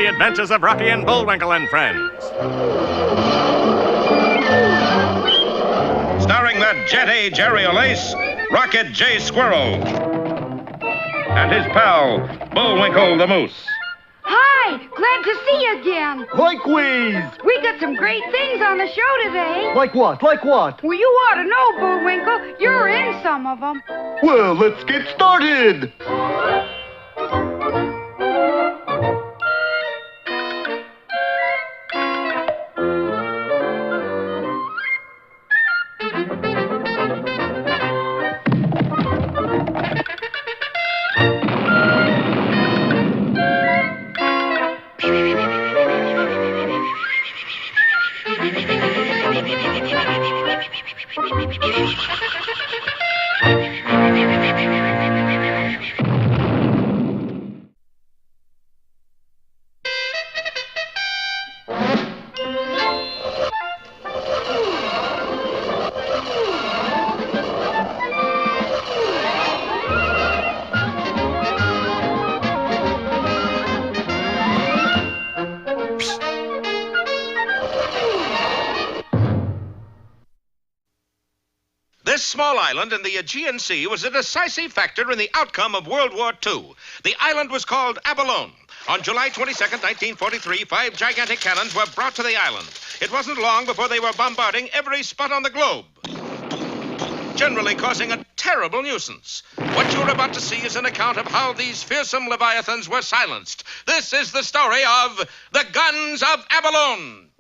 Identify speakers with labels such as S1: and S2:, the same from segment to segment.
S1: the adventures of Rocky and Bullwinkle and Friends. Starring that jet-A Jerry O'Lace, Rocket J. Squirrel, and his pal, Bullwinkle the Moose.
S2: Hi, glad to see you again.
S3: Likewise.
S2: We got some great things on the show today.
S3: Like what? Like what?
S2: Well, you ought to know, Bullwinkle. You're in some of them.
S3: Well, let's get started.
S1: This small island in the Aegean Sea was a decisive factor in the outcome of World War II. The island was called Abalone. On July 22nd, 1943, 5 gigantic cannons were brought to the island. It wasn't long before they were bombarding every spot on the globe, generally causing a terrible nuisance. What you're about to see is an account of how these fearsome leviathans were silenced. This is the story of the Guns of Abalone.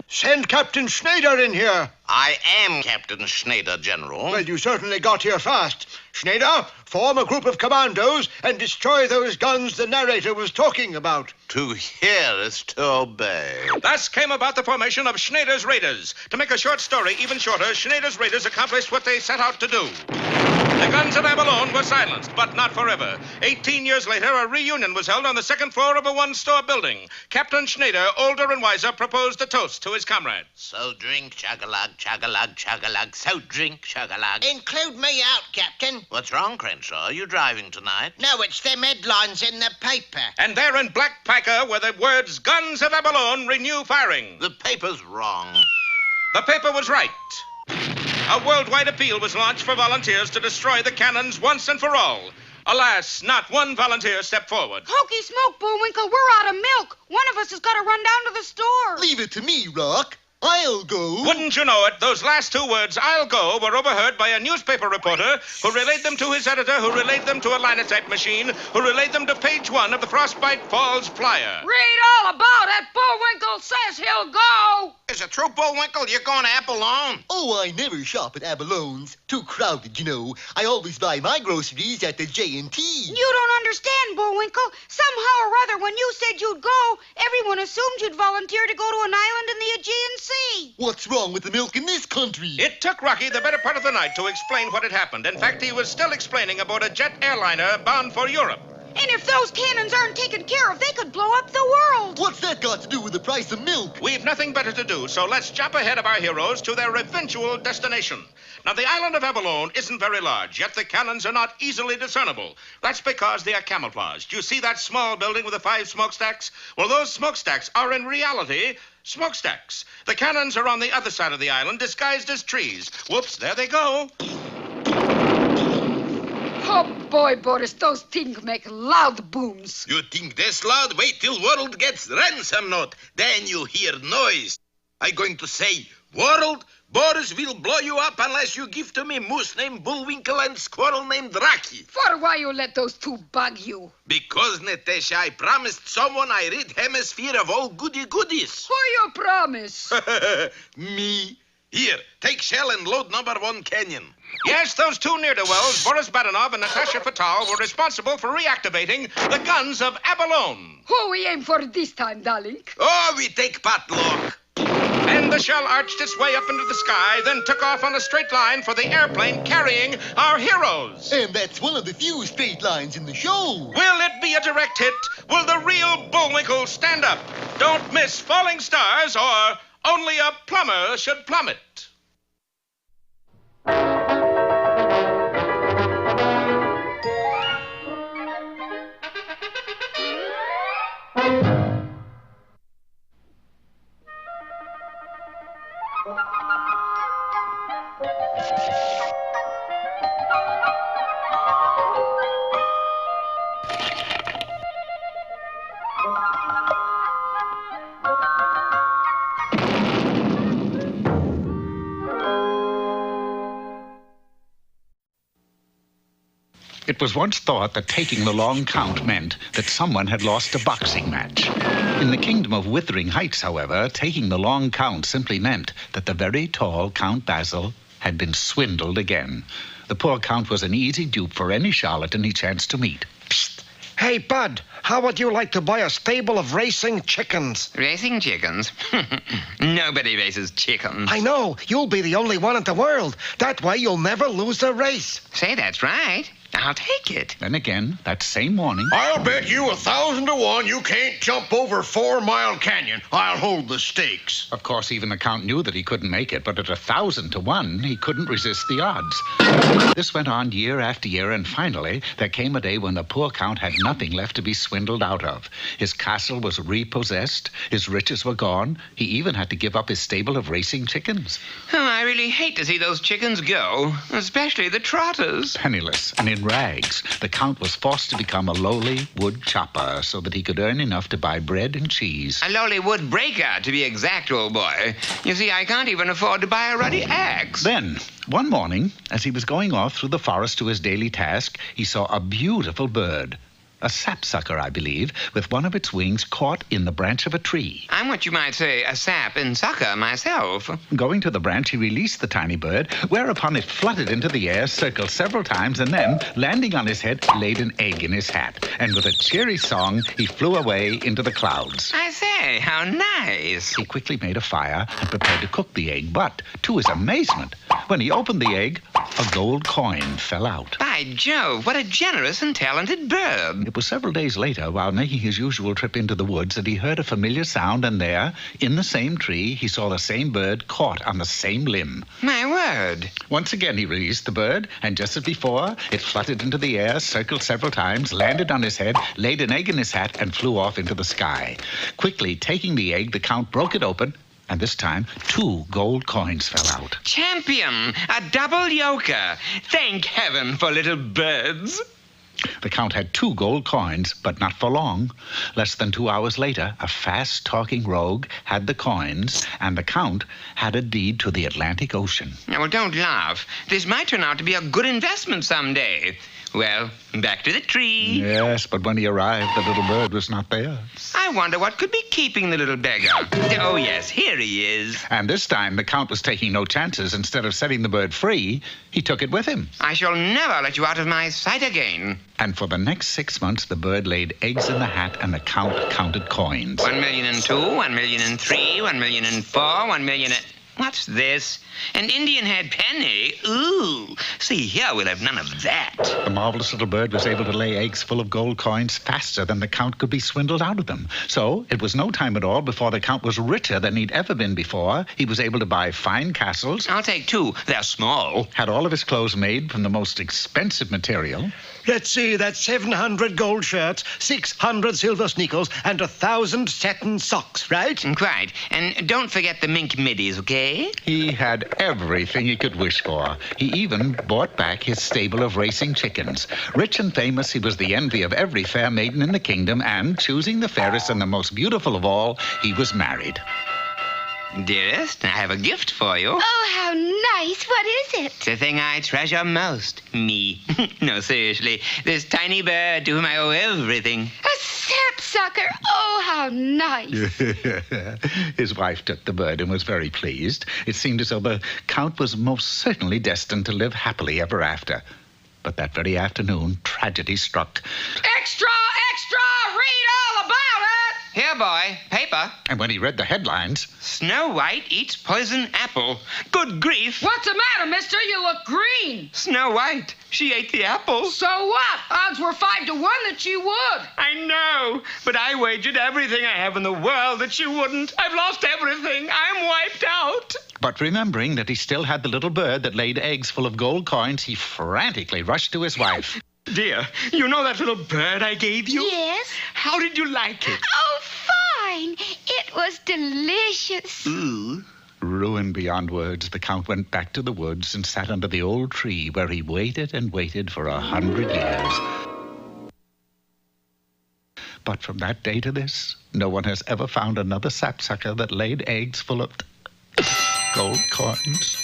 S4: Send Captain Schneider in here.
S5: I am Captain Schneider, General.
S4: Well, you certainly got here fast. Schneider, form a group of commandos and destroy those guns the narrator was talking about.
S5: To hear is to obey.
S1: Thus came about the formation of Schneider's Raiders. To make a short story even shorter, Schneider's Raiders accomplished what they set out to do. The Guns of Abalone were silenced, but not forever. 18 years later, a reunion was held on the second floor of a one-store building. Captain Schneider, older and wiser, proposed a toast to his comrades.
S5: So drink, chug-a-lug, chug-a-lug, chug-a-lug. So drink, chug-a-lug.
S6: Include me out, Captain.
S5: What's wrong, Crenshaw? Are you driving tonight?
S6: No, it's them headlines in the paper.
S1: And there in black pica were the words, Guns of Abalone, renew firing.
S5: The paper's wrong.
S1: The paper was right. A worldwide appeal was launched for volunteers to destroy the cannons once and for all. Alas, not one volunteer stepped forward.
S2: Hokey smoke, Bullwinkle. We're out of milk. One of us has got to run down to the store.
S3: Leave it to me, Rock. I'll go.
S1: Wouldn't you know it, those last two words, I'll go, were overheard by a newspaper reporter who relayed them to his editor, who relayed them to a linotype machine, who relayed them to page 1 of the Frostbite Falls Flyer.
S2: Read all about it. Bullwinkle says he'll go.
S5: Is it true, Bullwinkle? You're going to Abalone?
S3: Oh, I never shop at Abalone's. Too crowded, you know. I always buy my groceries at the J&T.
S2: You don't understand, Bullwinkle. Somehow or other, when you said you'd go, everyone assumed you'd volunteer to go to an island in the Aegean Sea.
S3: What's wrong with the milk in this country?
S1: It took Rocky the better part of the night to explain what had happened. In fact, he was still explaining aboard a jet airliner bound for Europe.
S2: And if those cannons aren't taken care of, they could blow up the world.
S3: What's that got to do with the price of milk?
S1: We've nothing better to do, so let's jump ahead of our heroes to their eventual destination. Now, the island of Abalone isn't very large, yet the cannons are not easily discernible. That's because they are camouflaged. You see that small building with the 5 smokestacks? Well, those smokestacks are in reality smokestacks. The cannons are on the other side of the island, disguised as trees. Whoops, there they go.
S2: Oh, boy, Boris, those things make loud booms.
S5: You think this loud? Wait till world gets ransom note. Then you hear noise. I'm going to say, world, Boris will blow you up unless you give to me moose named Bullwinkle and squirrel named Rocky.
S2: For why you let those two bug you?
S5: Because, Natasha, I promised someone I rid hemisphere of all goodies.
S2: Who you promise?
S5: Me. Here, take shell and load number 1 canyon.
S1: Yes, those two ne'er-do-wells, Boris Badenov and Natasha Fatal, were responsible for reactivating the Guns of Abalone.
S2: Who we aim for this time, darling?
S5: Oh, we take potluck.
S1: And the shell arched its way up into the sky, then took off on a straight line for the airplane carrying our heroes.
S3: And that's one of the few straight lines in the show.
S1: Will it be a direct hit? Will the real Bullwinkle stand up? Don't miss Falling Stars, or Only a Plumber Should Plummet.
S7: It was once thought that taking the long count meant that someone had lost a boxing match. In the kingdom of Withering Heights, however, taking the long count simply meant that the very tall Count Basil had been swindled again. The poor count was an easy dupe for any charlatan he chanced to meet.
S4: Psst. Hey, Bud, how would you like to buy a stable of racing chickens?
S8: Racing chickens? Nobody races chickens.
S4: I know. You'll be the only one in the world. That way you'll never lose a race.
S8: Say, that's right. I'll take it.
S7: Then again, that same morning...
S9: I'll bet you 1,000 to 1 you can't jump over 4 Mile Canyon. I'll hold the stakes.
S7: Of course, even the count knew that he couldn't make it, but at 1,000 to 1, he couldn't resist the odds. This went on year after year, and finally, there came a day when the poor count had nothing left to be swindled out of. His castle was repossessed, his riches were gone, he even had to give up his stable of racing chickens.
S8: Oh, I really hate to see those chickens go, especially the trotters.
S7: Penniless and in rags, the count was forced to become a lowly wood chopper so that he could earn enough to buy bread and cheese.
S8: A lowly wood breaker, to be exact, old boy. You see, I can't even afford to buy a ruddy axe.
S7: Then, one morning, as he was going off through the forest to his daily task, he saw a beautiful bird. A sapsucker, I believe, with one of its wings caught in the branch of a tree.
S8: I'm what you might say a sap and sucker myself.
S7: Going to the branch, he released the tiny bird, whereupon it fluttered into the air, circled several times, and then, landing on his head, laid an egg in his hat. And with a cheery song, he flew away into the clouds.
S8: I say, how nice.
S7: He quickly made a fire and prepared to cook the egg, but, to his amazement, when he opened the egg, a gold coin fell out.
S8: By Jove, what a generous and talented bird.
S7: It was several days later, while making his usual trip into the woods, that he heard a familiar sound, and there, in the same tree, he saw the same bird caught on the same limb.
S8: My word.
S7: Once again, he released the bird, and just as before, it fluttered into the air, circled several times, landed on his head, laid an egg in his hat, and flew off into the sky. Quickly taking the egg, the count broke it open, and this time, 2 gold coins fell out.
S8: Champion! A double yoker! Thank heaven for little birds!
S7: The count had 2 gold coins, but not for long. Less than 2 hours later, a fast-talking rogue had the coins, and the count had a deed to the Atlantic Ocean.
S8: Now, well, don't laugh. This might turn out to be a good investment someday. Well, back to the tree.
S7: Yes, but when he arrived, the little bird was not there.
S8: I wonder what could be keeping the little beggar. Oh, yes, here he is.
S7: And this time, the count was taking no chances. Instead of setting the bird free, he took it with him.
S8: I shall never let you out of my sight again.
S7: And for the next 6 months, the bird laid eggs in the hat, and the count counted coins.
S8: 1,000,002, 1,000,003, 1,000,004, 1,000,000... What's this? An Indian head penny? Ooh. See, here we'll have none of that.
S7: The marvelous little bird was able to lay eggs full of gold coins faster than the count could be swindled out of them. So it was no time at all before the count was richer than he'd ever been before. He was able to buy fine castles.
S8: I'll take 2. They're small.
S7: Had all of his clothes made from the most expensive material.
S4: Let's see, that's 700 gold shirts, 600 silver sneakers, and 1,000 satin socks, right?
S8: Quite. And don't forget the mink middies, okay?
S7: He had everything he could wish for. He even bought back his stable of racing chickens. Rich and famous, he was the envy of every fair maiden in the kingdom, and, choosing the fairest and the most beautiful of all, he was married.
S8: Dearest, I have a gift for you.
S2: Oh, how nice. What is it?
S8: It's the thing I treasure most. Me. No, seriously. This tiny bird to whom I owe everything.
S2: A sapsucker. Oh, how nice.
S7: His wife took the bird and was very pleased. It seemed as though the count was most certainly destined to live happily ever after. But that very afternoon, tragedy struck.
S10: Extra, extra! Read all about it!
S8: Here, boy. Paper.
S7: And when he read the headlines...
S8: Snow White eats poison apple. Good grief.
S10: What's the matter, mister? You look green.
S8: Snow White. She ate the apple.
S10: So what? Odds were 5 to 1 that she would.
S8: I know, but I wagered everything I have in the world that she wouldn't. I've lost everything. I'm wiped out.
S7: But remembering that he still had the little bird that laid eggs full of gold coins, he frantically rushed to his wife.
S8: Dear, you know that little bird I gave you?
S2: Yes.
S8: How did you like it?
S2: Oh, fine. It was delicious.
S8: Ooh,
S7: Ruined beyond words, the Count went back to the woods and sat under the old tree where he waited and waited for 100 years. But from that day to this, no one has ever found another sapsucker that laid eggs full of gold coins.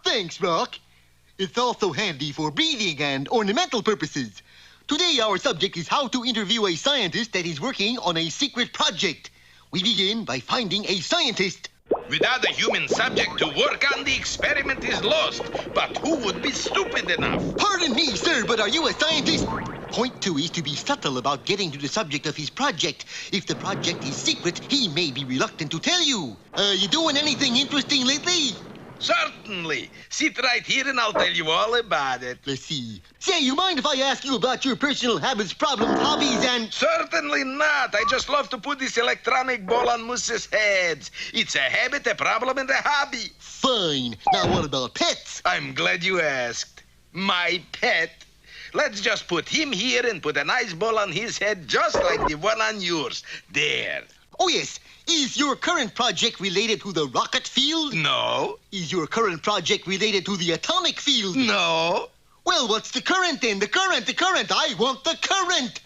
S3: Thanks, Rock. It's also handy for breathing and ornamental purposes. Today, our subject is how to interview a scientist that is working on a secret project. We begin by finding a scientist.
S5: Without a human subject to work on, the experiment is lost. But who would be stupid enough?
S3: Pardon me, sir, but are you a scientist? Point 2 is to be subtle about getting to the subject of his project. If the project is secret, he may be reluctant to tell you. You doing anything interesting lately?
S5: Certainly. Sit right here and I'll tell you all about it.
S3: Let's see. Say, you mind if I ask you about your personal habits, problems, hobbies, and...
S5: Certainly not. I just love to put this electronic ball on Moose's heads. It's a habit, a problem, and a hobby.
S3: Fine. Now what about pets?
S5: I'm glad you asked. My pet? Let's just put him here and put a nice ball on his head just like the one on yours. There.
S3: Oh, yes. Is your current project related to the rocket field?
S5: No.
S3: Is your current project related to the atomic field?
S5: No.
S3: Well, what's the current then? The current. I want the current.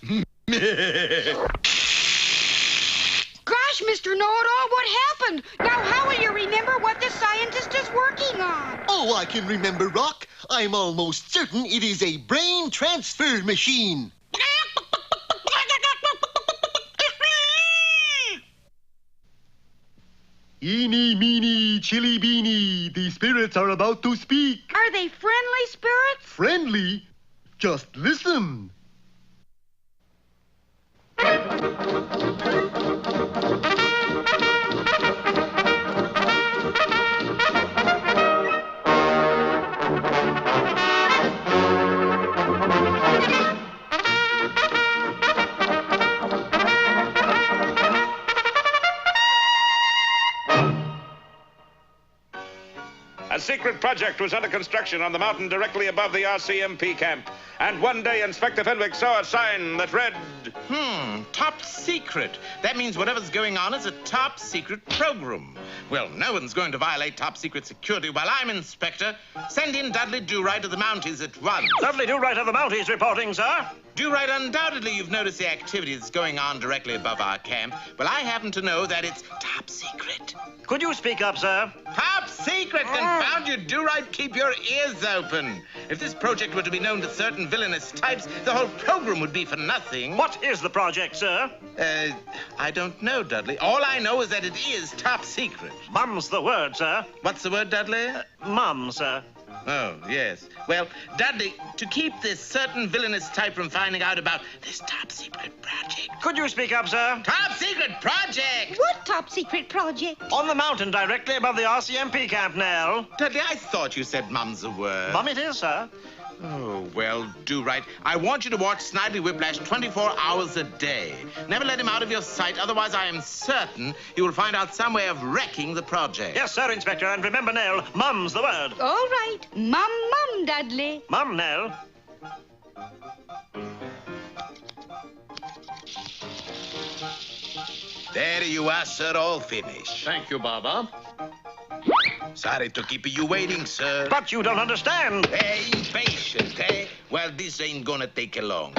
S2: Gosh, Mr. Know-It-All, what happened? Now, how will you remember what the scientist is working on?
S3: Oh, I can remember, Rock. I'm almost certain it is a brain transfer machine. Eeny, meeny, chilly beany. The spirits are about to speak.
S2: Are they friendly spirits?
S3: Friendly? Just listen.
S1: A secret project was under construction on the mountain directly above the RCMP camp. And one day, Inspector Fenwick saw a sign that read...
S11: Top secret. That means whatever's going on is a top secret program. Well, no one's going to violate top secret security while I'm Inspector. Send in Dudley Do-Right of the Mounties at once.
S12: Dudley Do-Right of the Mounties reporting, sir.
S11: Do-Right, undoubtedly you've noticed the activity that's going on directly above our camp. Well, I happen to know that it's top secret.
S12: Could you speak up, sir?
S11: Top secret! Confound you, Do-Right, keep your ears open. If this project were to be known to certain villainous types, the whole program would be for nothing.
S12: What is the project, sir?
S11: I don't know, Dudley. All I know is that it is top secret.
S12: Mum's the word, sir.
S11: What's the word, Dudley?
S12: Mum, sir.
S11: Oh, yes. Well, Dudley, to keep this certain villainous type from finding out about this top secret project.
S12: Could you speak up, sir?
S11: Top secret project!
S2: What top secret project?
S12: On the mountain directly above the RCMP camp, Nell.
S11: Dudley, I thought you said Mum's the word.
S12: Mum it is, sir.
S11: Oh, well, Do-Right. I want you to watch Snidely Whiplash 24 hours a day. Never let him out of your sight, otherwise I am certain you will find out some way of wrecking the project.
S12: Yes, sir, Inspector, and remember, Nell, Mum's the word.
S2: All right. Mum, Dudley.
S12: Mum, Nell.
S5: There you are, sir, all finished.
S9: Thank you, Baba.
S5: Sorry to keep you waiting, sir.
S12: But you don't understand.
S5: Hey, patient, eh? Well, this ain't gonna take long.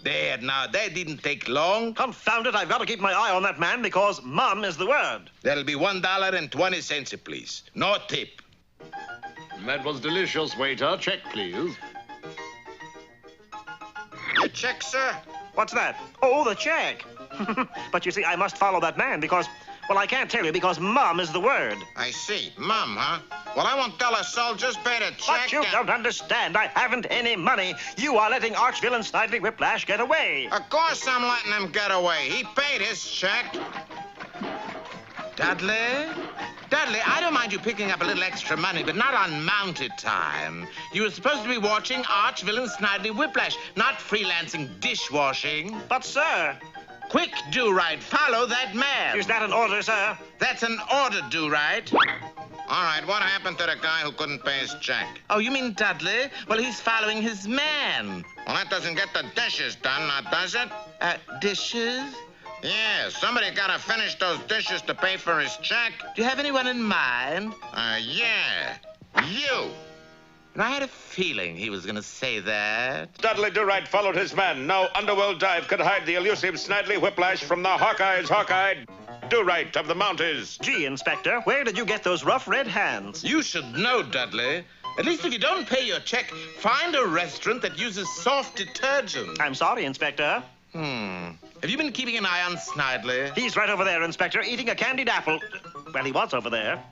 S5: There, now, that didn't take long.
S12: Confound it, I've got to keep my eye on that man because Mum is the word.
S5: That'll be $1.20, please. No tip.
S9: That was delicious, waiter. Check, please.
S5: The check, sir?
S12: What's that? Oh, the check. But you see, I must follow that man because, well, I can't tell you because Mum is the word.
S5: I see. Mum, huh? Well, I won't tell a soul. Just pay the check.
S12: But you don't understand. I haven't any money. You are letting arch-villain Snidely Whiplash get away.
S5: Of course I'm letting him get away. He paid his check. Dudley?
S11: Dudley, I don't mind you picking up a little extra money, but not on mounted time. You were supposed to be watching arch-villain Snidely Whiplash, not freelancing dishwashing.
S12: But, sir...
S11: Quick, Do-Right, follow that man.
S12: Is that an order, sir?
S11: That's an order, Do-Right.
S1: All right, what happened to the guy who couldn't pay his check?
S11: Oh, you mean Dudley? Well, he's following his man.
S1: Well, that doesn't get the dishes done, now does it?
S11: Dishes?
S1: Yeah, somebody gotta finish those dishes to pay for his check.
S11: Do you have anyone in mind?
S1: Yeah. You.
S11: And I had a feeling he was going to say that.
S13: Dudley Do-Right followed his man. No underworld dive could hide the elusive Snidely Whiplash from the Hawkeye's Hawkeye Do-Right of the Mounties.
S12: Gee, Inspector, where did you get those rough red hands?
S11: You should know, Dudley. At least if you don't pay your check, find a restaurant that uses soft detergent.
S12: I'm sorry, Inspector.
S11: Have you been keeping an eye on Snidely?
S12: He's right over there, Inspector, eating a candied apple. Well, he was over there.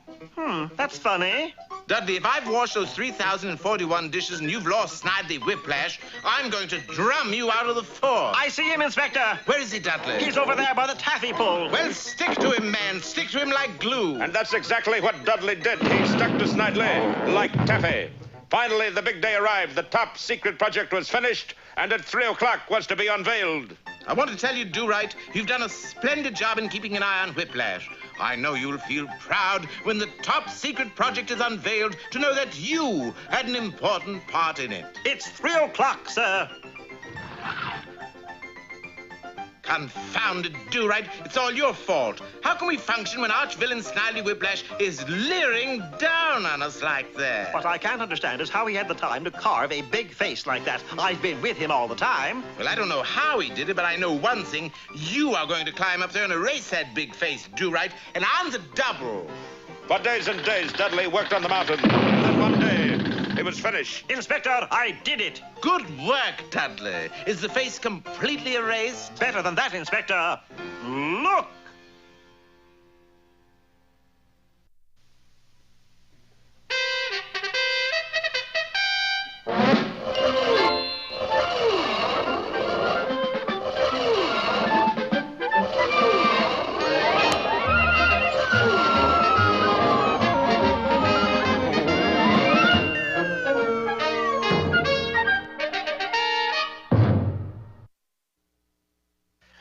S12: That's funny.
S11: Dudley, if I've washed those 3,041 dishes and you've lost Snidely Whiplash, I'm going to drum you out of the force.
S12: I see him, Inspector.
S11: Where is he, Dudley?
S12: He's over there by the taffy pole.
S11: Well, stick to him, man. Stick to him like glue.
S13: And that's exactly what Dudley did. He stuck to Snidely like taffy. Finally, the big day arrived. The top secret project was finished, and at 3 o'clock was to be unveiled.
S11: I want to tell you, Do-Right, you've done a splendid job in keeping an eye on Whiplash. I know you'll feel proud when the top secret project is unveiled to know that you had an important part in it.
S12: It's 3 o'clock, sir.
S11: Confounded Do-Right, it's all your fault. How can we function when arch-villain Snidely Whiplash is leering down on us like that?
S12: What I can't understand is how he had the time to carve a big face like that. I've been with him all the time.
S11: Well, I don't know how he did it, but I know one thing. You are going to climb up there and erase that big face, Do-Right, and I'm the double.
S13: For days and days, Dudley worked on the mountain. Then one day, it was finished.
S12: Inspector, I did it.
S11: Good work, Dudley. Is the face completely erased?
S12: Better than that, Inspector. Look!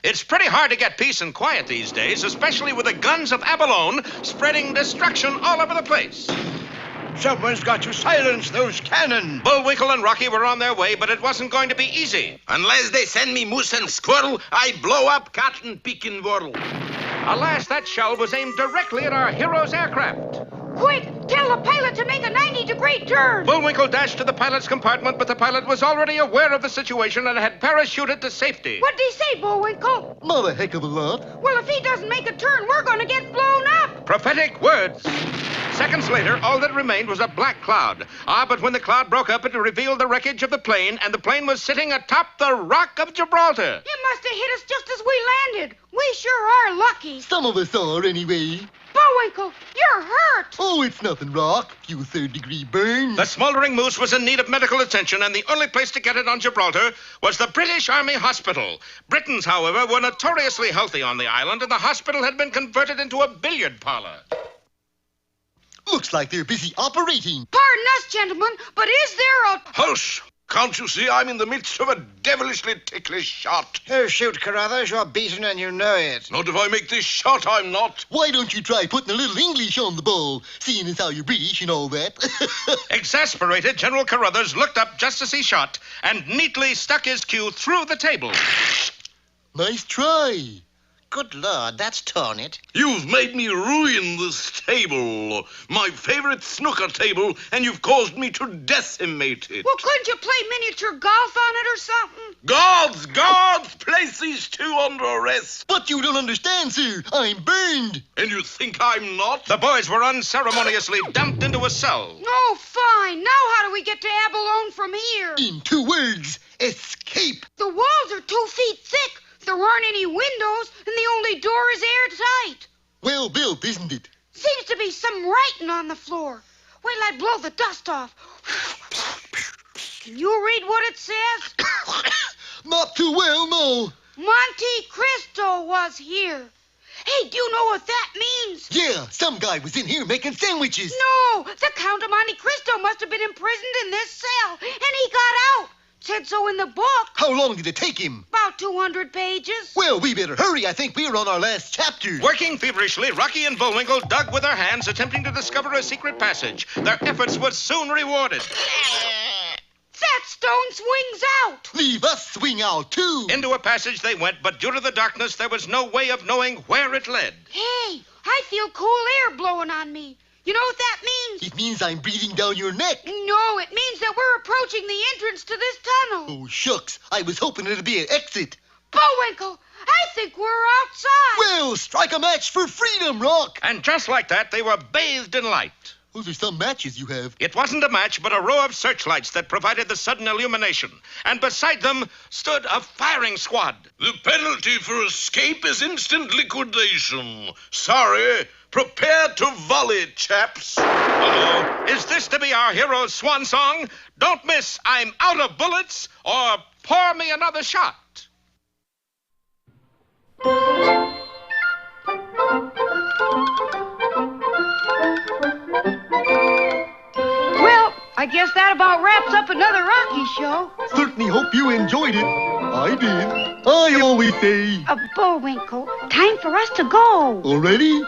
S1: It's pretty hard to get peace and quiet these days, especially with the guns of Abalone spreading destruction all over the place.
S4: Someone's got to silence those cannon.
S1: Bullwinkle and Rocky were on their way, but it wasn't going to be easy.
S5: Unless they send me moose and squirrel, I blow up cotton pickin' world.
S1: Alas, that shell was aimed directly at our hero's aircraft.
S2: Quick, tell the pilot to make a 90-degree turn.
S1: Bullwinkle dashed to the pilot's compartment, but the pilot was already aware of the situation and had parachuted to safety.
S2: What'd he say, Bullwinkle?
S3: Not a heck of a lot.
S2: Well, if he doesn't make a turn, we're going to get blown up.
S1: Prophetic words. Seconds later, all that remained was a black cloud. But when the cloud broke up, it revealed the wreckage of the plane, and the plane was sitting atop the Rock of Gibraltar.
S2: It must have hit us just as we landed. We sure are lucky.
S3: Some of us are, anyway.
S2: Bullwinkle, you're hurt.
S3: Oh, it's nothing, Rock. Few third-degree burns.
S1: The smoldering moose was in need of medical attention, and the only place to get it on Gibraltar was the British Army Hospital. Britons, however, were notoriously healthy on the island, and the hospital had been converted into a billiard parlor.
S3: Looks like they're busy operating.
S2: Pardon us, gentlemen, but is there a...
S9: Hush! Can't you see I'm in the midst of a devilishly ticklish shot?
S4: Oh, shoot, Carruthers, you're beaten and you know it.
S9: Not if I make this shot, I'm not.
S3: Why don't you try putting a little English on the ball, seeing as how you're British and all that?
S1: Exasperated, General Carruthers looked up just as he shot and neatly stuck his cue through the table.
S3: Nice try.
S6: Good Lord, that's torn it.
S9: You've made me ruin this table, my favorite snooker table, and you've caused me to decimate it.
S2: Well, couldn't you play miniature golf on it or something?
S9: Guards, place these two under arrest.
S3: But you don't understand, sir. I'm burned.
S9: And you think I'm not?
S1: The boys were unceremoniously dumped into a cell.
S2: Oh, fine. Now how do we get to Abalone from here?
S3: In 2 words, escape.
S2: The walls are 2 feet thick. There aren't any windows, and the only door is airtight.
S3: Well built, isn't it?
S2: Seems to be some writing on the floor. Wait till I blow the dust off. Can you read what it says?
S3: Not too well, no.
S2: Monte Cristo was here. Hey, do you know what that means?
S3: Yeah, some guy was in here making sandwiches.
S2: No, the Count of Monte Cristo must have been imprisoned in this cell, and he got out. Said so in the book.
S3: How long did it take him?
S2: About 200 pages.
S3: Well, we better hurry. I think we're on our last chapter.
S1: Working feverishly, Rocky and Bullwinkle dug with their hands, attempting to discover a secret passage. Their efforts were soon rewarded.
S2: That stone swings out.
S3: Leave us swing out, too.
S1: Into a passage they went, but due to the darkness, there was no way of knowing where it led.
S2: Hey, I feel cool air blowing on me. You know what that means?
S3: It means I'm breathing down your neck.
S2: No, it means that we're approaching the entrance to this tunnel.
S3: Oh, shucks. I was hoping it'd be an exit.
S2: Bullwinkle, I think we're outside.
S3: Well, strike a match for freedom, Rock.
S1: And just like that, they were bathed in light.
S3: Those are some matches you have.
S1: It wasn't a match, but a row of searchlights that provided the sudden illumination. And beside them stood a firing squad.
S9: The penalty for escape is instant liquidation. Sorry. Prepare to volley, chaps.
S1: Uh-oh. Is this to be our hero's swan song? Don't miss I'm Out of Bullets or Pour Me Another Shot.
S2: Well, I guess that about wraps up another Rocky show.
S3: Certainly hope you enjoyed it. I did. I always say...
S2: Bullwinkle, time for us to go.
S3: Already?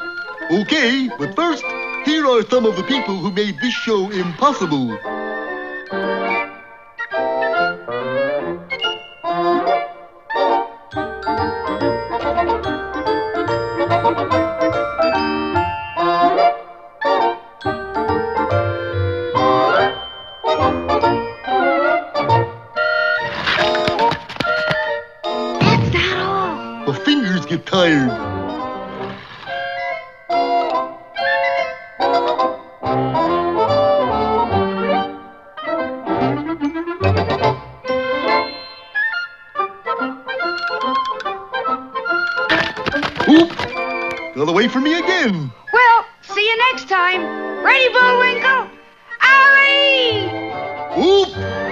S3: Okay, but first, here are some of the people who made this show impossible.
S2: That's not all.
S3: The fingers get tired. Oop! Got away from me again.
S2: Well, see you next time. Ready, Bullwinkle? Alley!
S3: Oop!